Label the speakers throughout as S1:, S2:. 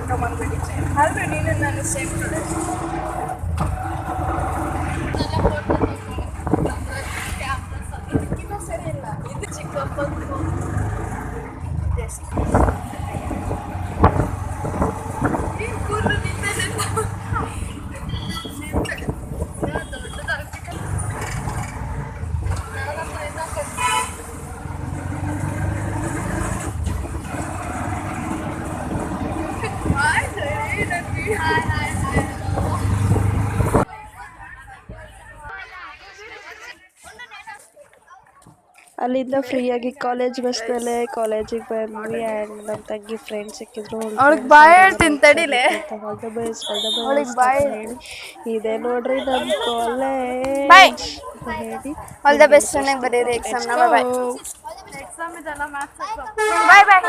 S1: Photo ಮಾಡ್ಬಿಟ್ಟಿದ್ದೆ ಆದ್ರೆ ನೀನು ನಾನು ಸೇಮ್ ಕಡೆ ಕ್ಯಾಮ್ರಾ ಸರಿ ಇಲ್ಲ ಇದು ಚಿಕ್ಕಪ್ಪ ಕೂರು
S2: ಅಲ್ಲಿಂದ ಫ್ರೀಯಾಗಿ ಕಾಲೇಜ್ ಬಸ್ನಲ್ಲೇ ಕಾಲೇಜಿಗೆ ಬಂದ್ವಿ ಆ್ಯಂಡ್ ನಮ್ಮ ತಂಗಿ ಫ್ರೆಂಡ್ಸ್ ಸಿಕ್ಕಿದ್ರು.
S1: ಅವಳಿಗೆ ಬಾಯ್ ಹೇಳ್ತೀನಿ ತಡಿಲೆ
S2: ಆಲ್ ದ ಬೆಸ್ಟ್ ಅಂತ ಹೇಳಿ ಇದೆ ನೋಡ್ರಿ ನಮ್ಮ
S1: ಬಾಯ್
S2: ಕಾಲೇಜ್ ಅಂತ ಹೇಳಿ
S1: ಆಲ್ ದ ಬೆಸ್ಟ್ ಚೆನ್ನಾಗಿ ಬರೀರಿ ಎಕ್ಸಾಮ್ನ ಬಾಯ್ ಬಾಯ್ ಎಕ್ಸಾಮ್ ಇದೆಲ್ಲ ಮ್ಯಾಥ್ಸ್ ಬಾಯ್ ಬಾಯ್.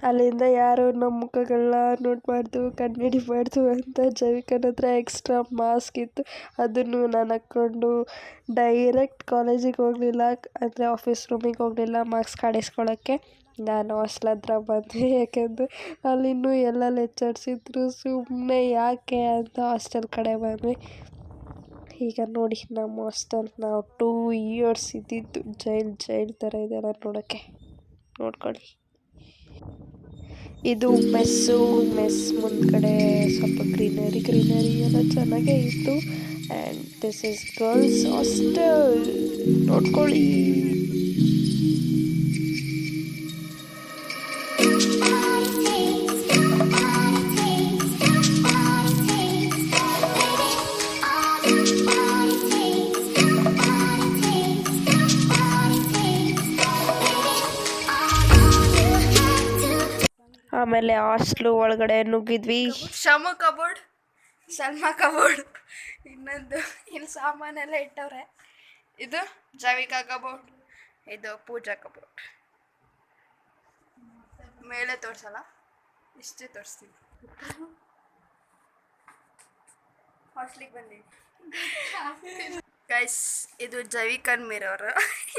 S2: ಅಲ್ಲಿಂದ ಯಾರು ನಮ್ಮ ಮುಖಗಳನ್ನ ನೋಡಬಾರ್ದು ಕಣ್ಣಿಡಿಬಾರ್ದು ಅಂತ ಜೈವಿಕನ ಹತ್ರ ಎಕ್ಸ್ಟ್ರಾ ಮಾಸ್ಕ್ ಇತ್ತು, ಅದನ್ನು ನಾನು ಹಾಕ್ಕೊಂಡು ಡೈರೆಕ್ಟ್ ಕಾಲೇಜಿಗೆ ಹೋಗಲಿಲ್ಲ, ಅಂದರೆ ಆಫೀಸ್ ರೂಮಿಗೆ ಹೋಗಲಿಲ್ಲ ಮಾರ್ಕ್ಸ್ ಕಾಡಿಸ್ಕೊಳ್ಳೋಕ್ಕೆ. ನಾನು ಹಾಸ್ಟೆಲ್ ಹತ್ರ ಬಂದೆ, ಯಾಕೆಂದರೆ ಅಲ್ಲಿನ್ನೂ ಎಲ್ಲ ಲೆಕ್ಚರ್ಸ್ ಇದ್ದರು, ಸುಮ್ಮನೆ ಯಾಕೆ ಅಂತ ಹಾಸ್ಟೆಲ್ ಕಡೆ ಬಂದ್ವಿ. ಈಗ ನೋಡಿ ನಮ್ಮ ಹಾಸ್ಟೆಲ್ ನಾವು 2 ಇಯರ್ಸ್ ಇದ್ದಿದ್ದು ಜೈಲ್ ಥರ ಇದೆಲ್ಲ ನೋಡೋಕ್ಕೆ, ನೋಡ್ಕೊಳ್ಳಿ. ಇದು ಮೆಸ್ ಮುಂದ್ಗಡೆ ಸ್ವಲ್ಪ ಗ್ರೀನರಿ ಎಲ್ಲ ಚೆನ್ನಾಗೇ ಇತ್ತು. And this is girls hostel, ನೋಡ್ಕೊಳ್ಳಿ. ಆಮೇಲೆ ಹಾಸ್ಟ್ಲು ಒಳಗಡೆ ನುಗ್ಗಿದ್ವಿ.
S1: ಶಮು ಕಬೋರ್ಡ್, ಸಲ್ಮಾ ಕಬೋರ್ಡ್, ಇನ್ನೊಂದು ಇಲ್ಲಿ ಸಾಮಾನೆಲ್ಲ ಇಟ್ಟವ್ರೆ. ಇದು ಜವಿಕಾ ಕಬೋರ್ಡ್, ಇದು ಪೂಜಾ ಕಬೋರ್ಡ್. ಮೇಲೆ ತೋರಿಸಲ್ಲ, ಇಷ್ಟೇ ತೋರಿಸ್ತೀವಿ. ಹಾಸ್ಟ್ಲಿಗೆ ಬಂದೀವಿ ಗೈಸ್. ಇದು ಜವಿಕನ್ ಮಿರರ್,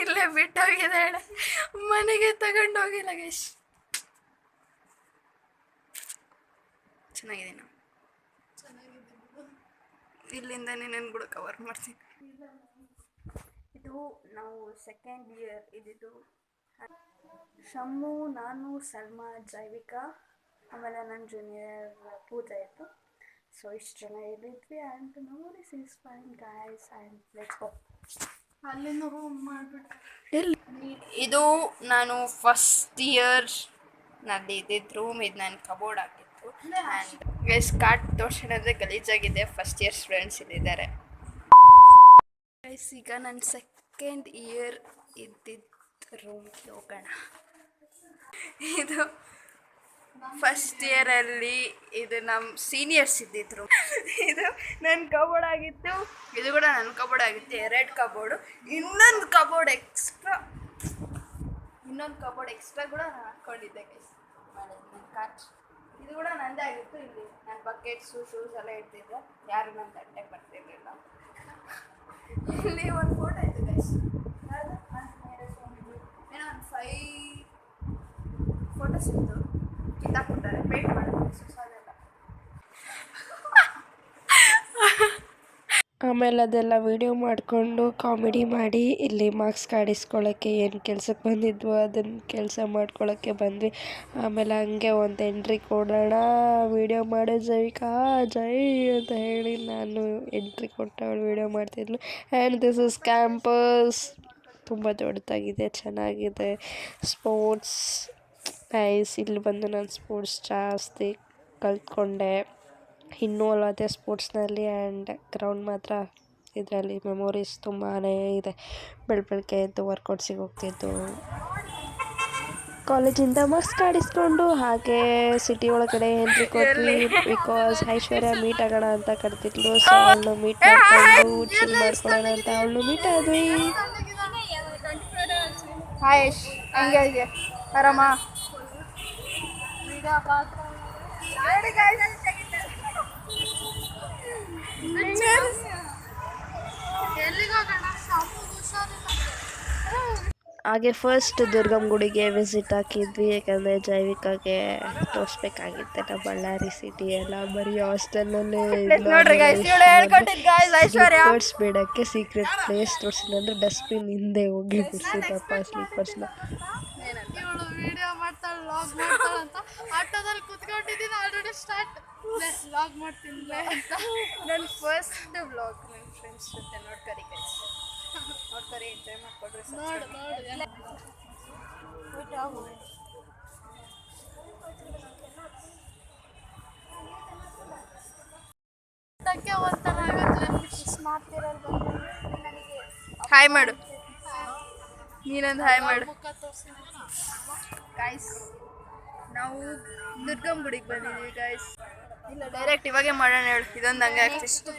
S1: ಇಲ್ಲೇ ಬಿಟ್ಟೋಗಿದ್ದಾಳೆ, ಮನೆಗೆ ತಗೊಂಡು ಹೋಗಿಲ್ಲ ಗೈಸ್. ಚೆನ್ನಾಗಿದೆ, ನಾವು ಇಲ್ಲಿಂದನೇ ನಾನು ಕೂಡ ಕವರ್ ಮಾಡ್ತೀನಿ. ಇದು ನಾವು ಸೆಕೆಂಡ್ ಇಯರ್ ಇದ್ದಿದ್ದು. ಶಮ್ಮು, ನಾನು, ಸಲ್ಮಾ, ಜೈವಿಕಾ, ಆಮೇಲೆ ನನ್ನ ಜೂನಿಯರ್ ಪೂಜಾ ಇತ್ತು. ಸೊ ಇಷ್ಟು ಜನ ಇಲ್ಲಿದ್ವಿ. And no this is fine guys and let's go. ಅಲ್ಲಿಂದ ಹೋಗಿ ಮಾಡಿಬಿಟ್ಟು ಇದು ನಾನು ಫಸ್ಟ್ ಇಯರ್ ನಲ್ಲಿ ಇದ್ದಿದ್ದು ರೂಮ್. ಇದು ನಾನು ಕಬೋರ್ಡ್ ಹಾಕಿದ್ದು. ಆ್ಯಂಡ್ ಗೈಸ್ ಕಾರ್ಡ್ ತೋರ್ಸೋಣಂದರೆ ಗಲೀಜಾಗಿದೆ. ಫಸ್ಟ್ ಇಯರ್ ಸ್ಟೂಡೆಂಟ್ಸ್ ಇಲ್ಲಿದ್ದಾರೆ ಗೈಸ್. ಈಗ ನನ್ನ ಸೆಕೆಂಡ್ ಇಯರ್ ಇದ್ದಿದ್ದು ರೂಮ್ಗೆ ಹೋಗೋಣ. ಇದು ಫಸ್ಟ್ ಇಯರಲ್ಲಿ ಇದು ನಮ್ಮ ಸೀನಿಯರ್ಸ್ ಇದ್ದಿದ್ರು. ಇದು ನನ್ನ ಕಬೋರ್ಡ್ ಆಗಿತ್ತು, ಇದು ಕೂಡ ನನ್ನ ಕಬೋರ್ಡ್ ಆಗಿತ್ತು. 2 ಕಬೋರ್ಡು, ಇನ್ನೊಂದು ಕಬೋರ್ಡ್ ಎಕ್ಸ್ಟ್ರಾ ಕೂಡ ನಾನು ಹಾಕ್ಕೊಂಡಿದ್ದೆ ಗೈಸ್. ನನ್ನ ಕಾಚ್ ಇದು ಕೂಡ ನಂದೇ ಆಗಿತ್ತು. ಇಲ್ಲಿ ನನ್ನ ಬಕೆಟ್ಸು ಶೂಸ್ ಎಲ್ಲ ಇಡ್ತಿದ್ದೆ, ಯಾರು ನನ್ನ ತಟ್ಟೆಗೆ ಬರ್ತಿರ್ಲಿಲ್ಲ. ಇಲ್ಲಿ ಒಂದು ಫೋಟೋ ಇತ್ತು ಗೈಸ್, ಏನೋ ಒಂದು 5 ಫೋಟೋಸ್ ಇತ್ತು, ಕಿತ್ತಾಕ್ಬಿಟ್ಟಾರೆ, ಪೇಂಟ್ ಮಾಡಿದ್ರು ಅದೆಲ್ಲ.
S2: ಆಮೇಲೆ ಅದೆಲ್ಲ ವೀಡಿಯೋ ಮಾಡಿಕೊಂಡು ಕಾಮಿಡಿ ಮಾಡಿ ಇಲ್ಲಿ ಮಾರ್ಕ್ಸ್ ಕಾಡಿಸ್ಕೊಳ್ಳೋಕ್ಕೆ ಏನು ಕೆಲ್ಸಕ್ಕೆ ಬಂದಿದ್ವೋ ಅದನ್ನು ಕೆಲಸ ಮಾಡ್ಕೊಳ್ಳೋಕ್ಕೆ ಬಂದ್ವಿ. ಆಮೇಲೆ ಹಂಗೆ ಒಂದು ಎಂಟ್ರಿ ಕೊಡೋಣ, ವೀಡಿಯೋ ಮಾಡೋ ಜೈವಿಕಾ ಜೈ ಅಂತ ಹೇಳಿ ನಾನು ಎಂಟ್ರಿ ಕೊಟ್ಟವಳು ವೀಡಿಯೋ ಮಾಡ್ತಿದ್ಲು. ಆ್ಯಂಡ್ ದಿಸ್ ಇಸ್ ಕ್ಯಾಂಪಸ್, ತುಂಬ ದೊಡ್ಡದಾಗಿದೆ, ಚೆನ್ನಾಗಿದೆ. Sports nice. ಇಲ್ಲಿ ಬಂದು ನಾನು ಸ್ಪೋರ್ಟ್ಸ್ ಜಾಸ್ತಿ ಕಲ್ತ್ಕೊಂಡೆ, ಇನ್ವಾಲ್ವ್ ಆದೆ ಸ್ಪೋರ್ಟ್ಸ್ನಲ್ಲಿ. ಆ್ಯಂಡ್ ಗ್ರೌಂಡ್ ಮಾತ್ರ ಇದರಲ್ಲಿ ಮೆಮೊರೀಸ್ ತುಂಬಾ ಇದೆ. ಬೆಳಗ್ಗೆ ಎದ್ದು ವರ್ಕೌಟ್ಸಿಗೆ ಹೋಗ್ತಿದ್ದು, ಕಾಲೇಜಿಂದ ಮಾರ್ಕ್ಸ್ ಕಾಡಿಸ್ಕೊಂಡು ಹಾಗೆ ಸಿಟಿ ಒಳಗಡೆ ಎಂಟ್ರಿ ಕೊಟ್ವಿ. ಬಿಕಾಸ್ ಐಶ್ವರ್ಯ ಮೀಟ್ ಆಗೋಣ ಅಂತ ಕರೆದಿದ್ಲು. ಸೊ ಅವಳನ್ನು ಮೀಟ್ ಮಾಡಿಕೊಂಡು ಚಿಲ್ ಮಾಡ್ಕೊಳ್ಳೋಣ ಅಂತ ಅವಳನ್ನು ಮೀಟ್ ಆದ್ವಿ.
S1: ಹಾಯ್, ಹೆಂಗೆ ಆರಾಮ?
S2: ಹಾಗೆ ಫಸ್ಟ್ ದುರ್ಗಮ್ಮ ಗುಡಿಗೆ ವಿಸಿಟ್ ಹಾಕಿದ್ವಿ, ಯಾಕಂದರೆ ಜೈವಿಕಾಗೆ ತೋರಿಸ್ಬೇಕಾಗಿತ್ತಲ್ಲ ಬಳ್ಳಾರಿ ಸಿಟಿ ಎಲ್ಲ ಬರೀ ಹಾಸ್ಟೆಲಲ್ಲೇ ಸ್ಲೀಪರ್ಸ್ ಬೇಡಕ್ಕೆ ಸೀಕ್ರೆಟ್ ಪ್ಲೇಸ್ ತೋರಿಸಿಲ್ಲ ಅಂದರೆ ಡಸ್ಟ್ಬಿನ್ ಹಿಂದೆ ಹೋಗಿ ಬಿಡಿಸಿದಪ್ಪ ಸ್ಲೀಪರ್ಸ್ನ.
S1: ವಿಡಿಯೋ ಮಾಡ್ತಾಳೆ ಲಾಗ್ ಮಾಡ್ತಾಳೆ ಅಂತ ಆಟೋದಲ್ಲಿ ಕುತ್ಕೊಂಡಿದ್ದೀನಿ ಆಲ್ರೆಡಿ ಸ್ಟಾರ್ಟ್ ಲಾಗ್ ಮಾಡ್ತೀನಿ ಅಂತ. ನನ್ನ ಫಸ್ಟ್ ವ್ಲಾಗ್ ನನ್ನ ಫ್ರೆಂಡ್ಸ್ ಜೊತೆ ನೋಡ್ಕರಿ ಗೈಸ್, ನೋಡ್ಕರಿ ಎಂಜಾಯ್ ಮಾಡ್ಕೊಡ್ರಿ. ಹಾಯ್ ಮಾಡು, ನೀನೊಂದು ಹಾಯ್ ಮಾಡು. ಗಾಯ್ಸ್ ನಾವು ದುರ್ಗಮ್ಮ ಗುಡಿಗೆ ಬಂದಿದ್ದೀವಿ ಗಾಯ್ಸ್. ಇಲ್ಲ ಡೈರೆಕ್ಟ್ ಇವಾಗೆ ಮಾಡೋಣ ಹೇಳು, ಇದೊಂದು ಹಂಗೆ ಆಗ್ತಿತ್ತು.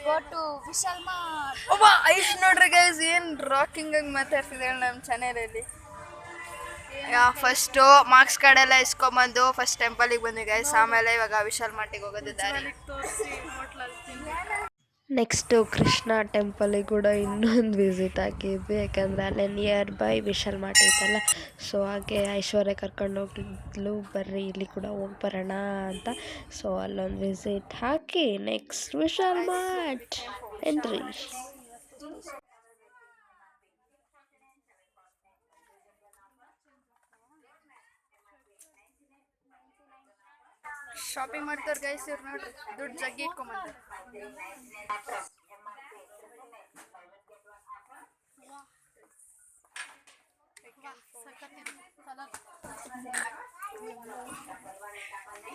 S1: ಒಬ್ಬ ಐಸ್ ನೋಡ್ರಿ ಗೈಸ್, ಏನು ರಾಕಿಂಗ್ ಆಗಿ ಮಾತಾಡ್ತಿದ್ದಾಳೆ ನಮ್ಮ ಚಾನೆಲಲ್ಲಿ. ಫಸ್ಟು ಮಾರ್ಕ್ಸ್ ಕಾರ್ಡ್ ಎಲ್ಲ ಇಸ್ಕೊಂಬಂದು ಫಸ್ಟ್ ಟೆಂಪಲಿಗೆ ಬಂದ್ವಿ ಗೈಸ್, ಆಮೇಲೆ ಇವಾಗ ವಿಶಾಲ್ ಮಾರ್ಟಿಗೆ ಹೋಗೋದು ದಾರಿ.
S2: ನೆಕ್ಸ್ಟು ಕೃಷ್ಣ ಟೆಂಪಲಿಗೆ ಕೂಡ ಇನ್ನೊಂದು ವಿಸಿಟ್ ಹಾಕಿದ್ವಿ, ಯಾಕಂದರೆ ಅಲ್ಲೇ ನಿಯರ್ ಬೈ ವಿಶಾಲ್ ಮಾರ್ಟ್ ಐತಲ್ಲ. ಸೊ ಹಾಗೆ ಐಶ್ವರ್ಯ ಕರ್ಕೊಂಡು ಹೋಗಿದ್ಲು, ಬರ್ರಿ ಇಲ್ಲಿ ಕೂಡ ಹೋಗಿ ಬರೋಣ ಅಂತ. ಸೊ ಅಲ್ಲೊಂದು ವಿಸಿಟ್ ಹಾಕಿ next Vishal mart entry.
S1: Shopping ಮಾಡ್ತಾರೆ ಗೈಸ್ ಇವ್ರು ನೋಡ್ರಿ, ದುಡ್ಡು ಜಗ್ಗಿ ಇಟ್ಕೊಂಬಂತಾರೆ.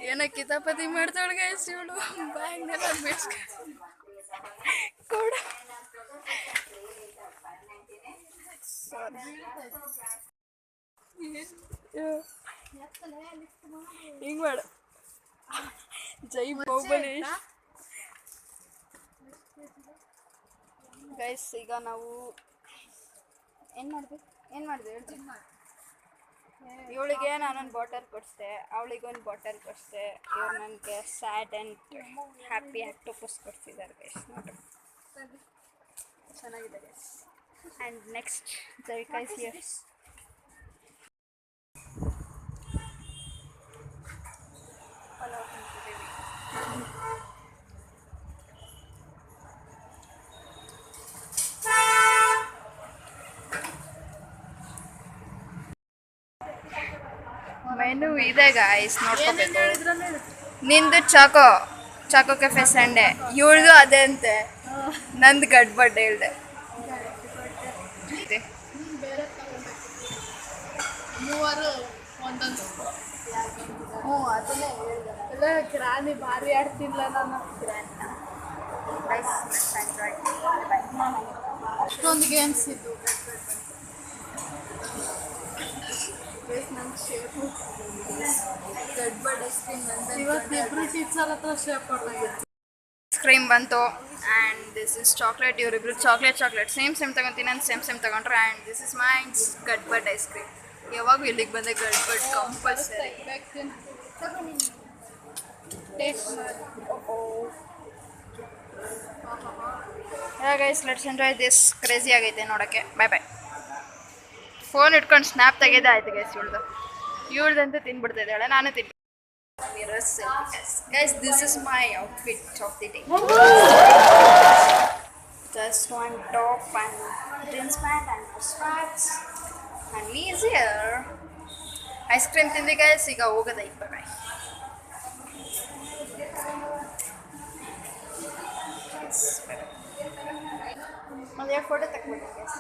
S1: ಏನೋ ಕಿತಾಪತಿ ಮಾಡ್ತಾಳೆ ಗೈಸ್ ಇವಳು, ಬ್ಯಾಗ್ನೆಲ್ಲ ಬಿಡ್ಸ್ಕ ಕೊಡ. ಹಿಂಗ್ ಮಾಡು, ಜೈ ಬಾಹುಬಲಿ ಗೈಸ್. ಈಗ ನಾವು ಏನು ಮಾಡಿದೆ ಹೇಳ್ತೀನಿ. ಇವಳಿಗೆ ನಾನೊಂದು ಬಾಟಲ್ ಕೊಡಿಸ್ದೆ, ಅವಳಿಗೊಂದು ಬಾಟಲ್ ಕೊಡಿಸ್ದೆ. ಇವ್ರು ನನಗೆ ಸ್ಯಾಡ್ ಆ್ಯಂಡ್ ಹ್ಯಾಪಿ ಆಕ್ಟೋಪಸ್ ಕೊಡ್ತಿದ್ದಾರೆ ಗೈಸ್, ನೋಡ್ರಿ ಚೆನ್ನಾಗಿದೆ guys. And next Jaivika is here. Menu ಇದೆ ಗಾಯ್ಸ್, ನೋಡ್ಕೋಬೇಕು. ನಿಂದು ಚಾಕೋ ಕೆಫೆ ಸಂಡೆ, ಇವಳ್ದು ಅದೇ ಅಂತೆ, ನಂದು ಗಡ್ಬಡ್ ಹೇಳ್ದೆ. ಮೂವರು ಒಂದೊಂದು ಅದನ್ನೇ ಹೇಳ್ದೆ. ಕಿರಾಣಿ ಭಾರಿ ಆಡ್ತಿಲ್ಲ ನಾನು. ಅಷ್ಟೊಂದು ಗೇಮ್ಸ್ ಇದ್ದು ಕ್ರೀಮ್ ಬಂತು. And this is chocolate. ಇವರಿಬ್ರು ಚಾಕ್ಲೇಟ್ ಸೇಮ್ ತಗೊತೀನಿ ಅಂತ ಸೇಮ್ ತಗೊಂಡ್ರೆ. And this is my Gadbad ice cream. ಯಾವಾಗ ಇಲ್ಲಿಗೆ ಬಂದೆ Gadbad compulsory. Guys let's enjoy this. Crazy ಆಗೈತೆ ನೋಡೋಕ್ಕೆ. ಬಾಯ್. ಫೋನ್ ಇಟ್ಕೊಂಡು ಸ್ನ್ಯಾಪ್ ತೆಗೆದೇ ಆಯ್ತು ಗೈಸ್. ಇವಳ್ದಂತೂ ತಿನ್ಬಿಡ್ತಾ ಇದ್ದಾಳೆ, ನಾನು ತಿನ್ಬಿಡ್ತೀನಿ. Guys, this is my outfit of the day. Just one top and jeans pant and spats and me is here. Ice cream tindi guys, ಈಗ ಹೋಗೋದೈತೆ by. ಒಂದು photo ತಕ್ಬಿಟ್ಟು guys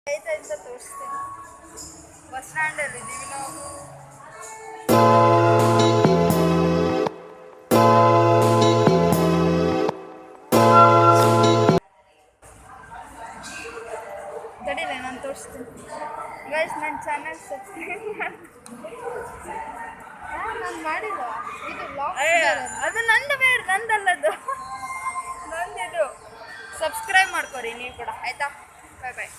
S1: ಐತೆ ಅಂತ ತೋರಿಸ್ತೀನಿ. ಬಸ್ ಸ್ಟ್ಯಾಂಡಲ್ಲಿ ಇದ್ದೀವಿ ನಾವು. ತಡೀಲ ನಾನು ತೋರಿಸ್ತೀನಿ ಗೈಸ್. ನನ್ನ ಚಾನಲ್ ಸಬ್ಸ್ಕ್ರೈಬ್ ನಾನು ಮಾಡಿಲ್ಲ. ಇದು ಅದು ನಂದಲ್ಲದು ನಂದಿದು. ಸಬ್ಸ್ಕ್ರೈಬ್ ಮಾಡ್ಕೊರಿ ನೀವು ಕೂಡ ಆಯಿತಾ. ಬಾಯ್.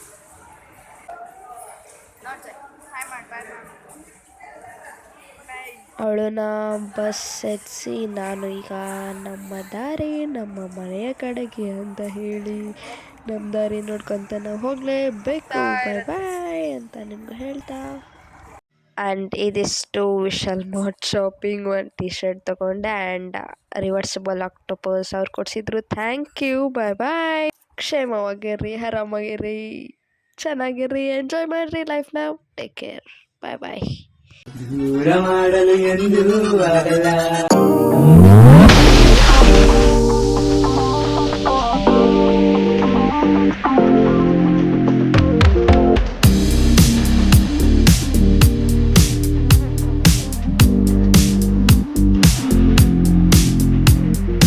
S1: ನೋಡಿ ಹಾಯ್ ಮಾಡಿ ಬಾಯ್.
S2: ಅವಳನ್ನ ಬಸ್ ಎತ್ಸಿ ನಾನು ಈಗ ನಮ್ಮ ದಾರಿ ನಮ್ಮ ಮನೆಯ ಕಡೆಗೆ ಅಂತ ಹೇಳಿ ನಮ್ಮ ದಾರಿ ನೋಡ್ಕೊತ ನಾವು ಹೋಗಲೇಬೇಕು. ಬಾಯ್ ಬಾಯ್ ಅಂತ ನಿಮ್ಗೆ ಹೇಳ್ತಾ, ಆ್ಯಂಡ್ ಇದಿಷ್ಟು ವಿಶಾಲ್ ಮಾರ್ಟ್ ಶಾಪಿಂಗ್. ಒಂದು ಟಿ ಶರ್ಟ್ ತೊಗೊಂಡೆ ಆ್ಯಂಡ್ ರಿವರ್ಸಿಬಲ್ ಆಕ್ಟೋಪಸ್ ಅವ್ರು ಕೊಡಿಸಿದ್ರು. Thank you. Bye bye. ಕ್ಷೇಮವಾಗಿರ್ರಿ, ಆರಾಮಾಗಿರ್ರಿ, ಚೆನ್ನಾಗಿರ್ರಿ, ಎಂಜಾಯ್ ಮಾಡಿರಿ ಲೈಫ್ನ. Take care. ಬಾಯ್ ಬಾಯ್.
S3: ದೂರ ಮಾಡಲು ಎಂದು ಆಗಲ್ಲ.